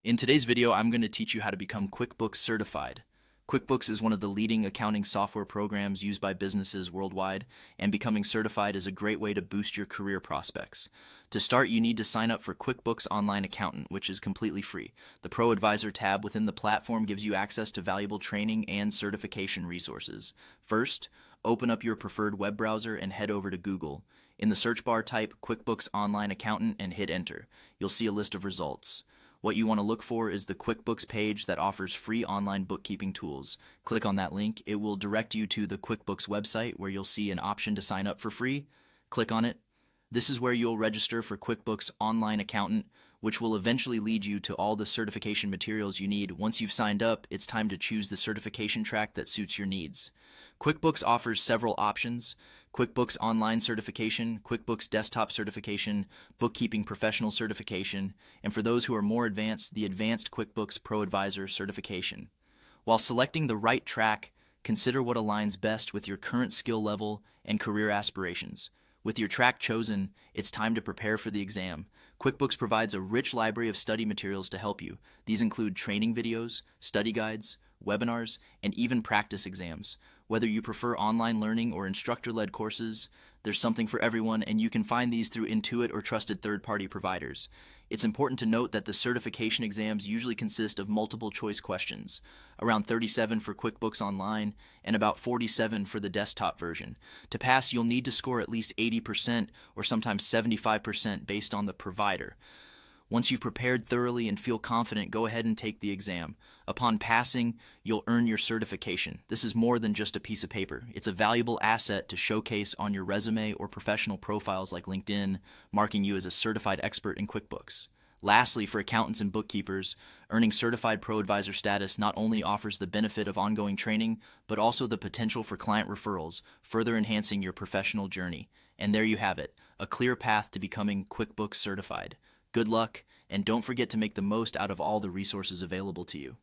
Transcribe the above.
In today's video, I'm going to teach you how to become QuickBooks Certified. QuickBooks is one of the leading accounting software programs used by businesses worldwide, and becoming certified is a great way to boost your career prospects. To start, you need to sign up for QuickBooks Online Accountant, which is completely free. The Pro Advisor tab within the platform gives you access to valuable training and certification resources. First, open up your preferred web browser and head over to Google. In the search bar, type QuickBooks Online Accountant and hit enter. You'll see a list of results. What you want to look for is the QuickBooks page that offers free online bookkeeping tools. Click on that link. It will direct you to the QuickBooks website where you'll see an option to sign up for free. Click on it. This is where you'll register for QuickBooks Online Accountant, which will eventually lead you to all the certification materials you need. Once you've signed up, it's time to choose the certification track that suits your needs. QuickBooks offers several options: QuickBooks Online Certification, QuickBooks Desktop Certification, Bookkeeping Professional Certification, and for those who are more advanced, the Advanced QuickBooks Pro Advisor Certification. While selecting the right track, consider what aligns best with your current skill level and career aspirations. With your track chosen, it's time to prepare for the exam. QuickBooks provides a rich library of study materials to help you. These include training videos, study guides, webinars, and even practice exams. Whether you prefer online learning or instructor-led courses, there's something for everyone, and you can find these through Intuit or trusted third-party providers. It's important to note that the certification exams usually consist of multiple choice questions, around 37 for QuickBooks Online and about 47 for the desktop version. To pass, you'll need to score at least 80% or sometimes 75% based on the provider. Once you've prepared thoroughly and feel confident, go ahead and take the exam. Upon passing, you'll earn your certification. This is more than just a piece of paper. It's a valuable asset to showcase on your resume or professional profiles like LinkedIn, marking you as a certified expert in QuickBooks. Lastly, for accountants and bookkeepers, earning certified pro advisor status not only offers the benefit of ongoing training, but also the potential for client referrals, further enhancing your professional journey. And there you have it, a clear path to becoming QuickBooks certified. Good luck, and don't forget to make the most out of all the resources available to you.